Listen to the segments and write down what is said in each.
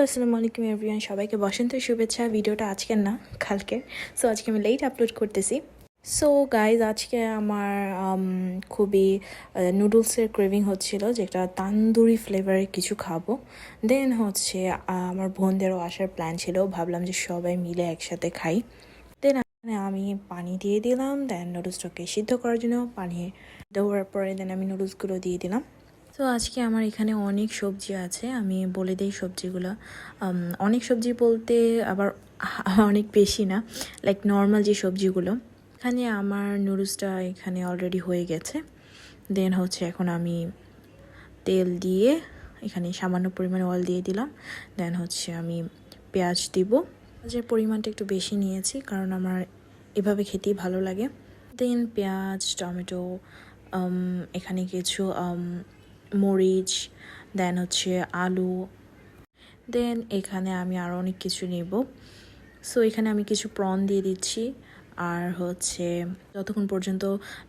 Hello আসসালামু আলাইকুম everyone, সবাইকে বসন্তের শুভেচ্ছা। ভিডিওটা আজকের না, কালকের। সো আজকে আমি লেট আপলোড করতেছি। সো গাইজ, আজকে আমার খুবই নুডলসের ক্রেভিং হচ্ছিল, যেটা তান্দুরি ফ্লেভারের কিছু খাবো। দেন হচ্ছে আমার বোনদেরও আসার প্ল্যান ছিল, ভাবলাম যে সবাই মিলে একসাথে খাই। দেন আমি পানি দিয়ে দিলাম, দেন নুডলসটাকে সিদ্ধ করার জন্য পানি দেওয়ার পরে দেন আমি নুডলসগুলো দিয়ে দিলাম। তো আজকে আমার এখানে অনেক সবজি আছে, আমি বলে দিই সবজিগুলো। অনেক সবজি বলতে আবার অনেক বেশি না, লাইক নর্মাল যে সবজিগুলো। এখানে আমার নুডলসটা এখানে অলরেডি হয়ে গেছে। দেন হচ্ছে এখন আমি তেল দিয়ে এখানে সামান্য পরিমাণে অয়েল দিয়ে দিলাম। দেন হচ্ছে আমি পেঁয়াজ দিব। পেঁয়াজের পরিমাণটা একটু বেশি নিয়েছি, কারণ আমার এভাবে খেতেই ভালো লাগে। দেন পেঁয়াজ, টমেটো, এখানে কিছু মরিচ, দেন হচ্ছে আলু, দেন এখানে আমি আরও অনেক কিছু নেব। সো এখানে আমি কিছু প্রন দিয়ে দিচ্ছি, আর হচ্ছে যতক্ষণ পর্যন্ত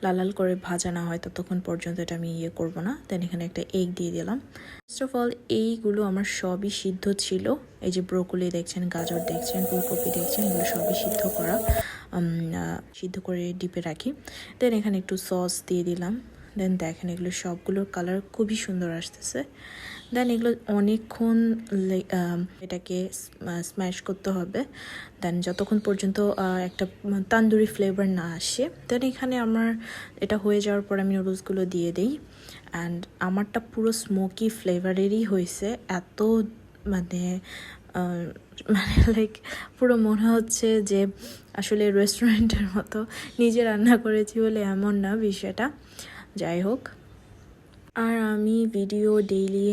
লাল লাল করে ভাজা না হয় ততক্ষণ পর্যন্ত এটা আমি করব না। দেন এখানে একটা এগ দিয়ে দিলাম। ফার্স্ট অফ অল এইগুলো আমার সবই সিদ্ধ ছিল। এই যে ব্রোকলি দেখছেন, গাজর দেখছেন, ফুলকপি দেখছেন, এগুলো সবই সিদ্ধ করা, সিদ্ধ করে ডিপে রাখি। দেন এখানে একটু সস দিয়ে দিলাম। দেন দেখেন এগুলো সবগুলোর কালার খুবই সুন্দর আসতেছে। দেন এগুলো অনেকক্ষণ এটাকে স্ম্যাশ করতে হবে, দেন যতক্ষণ পর্যন্ত একটা তান্দুরি ফ্লেভার না আসে। দেন এখানে আমার এটা হয়ে যাওয়ার পর আমি নুডলসগুলো দিয়ে দিই। অ্যান্ড আমারটা পুরো স্মোকি ফ্লেভারেরই হয়েছে, এত মানে লাইক পুরো মনে হচ্ছে যে আসলে রেস্টুরেন্টের মতো। নিজে রান্না করেছি বলে এমন না বিষয়টা, যাই হোক। আর আমি ভিডিও ডেইলি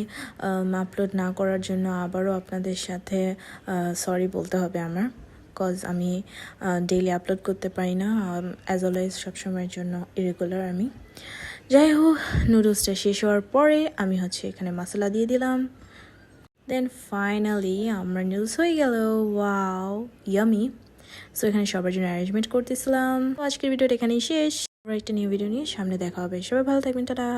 আপলোড না করার জন্য আবারও আপনাদের সাথে সরি বলতে হবে আমার, কজ আমি ডেইলি আপলোড করতে পারি না, অ্যাজ অলওয়েজ সবসময়ের জন্য ইরেগুলার আমি। যাই হোক, নুডলসটা শেষ হওয়ার পরে আমি হচ্ছে এখানে মশলা দিয়ে দিলাম। দেন ফাইনালি আমার নুডলস হয়ে গেল। Wow, yummy. সো এখানে সবার জন্য অ্যারেঞ্জমেন্ট করতেছিলাম। তো আজকের ভিডিওটা এখানেই শেষ। আবার একটা নিউ ভিডিও নিয়ে সামনে দেখা হবে। সবাই ভালো থাকবেন, টাটা।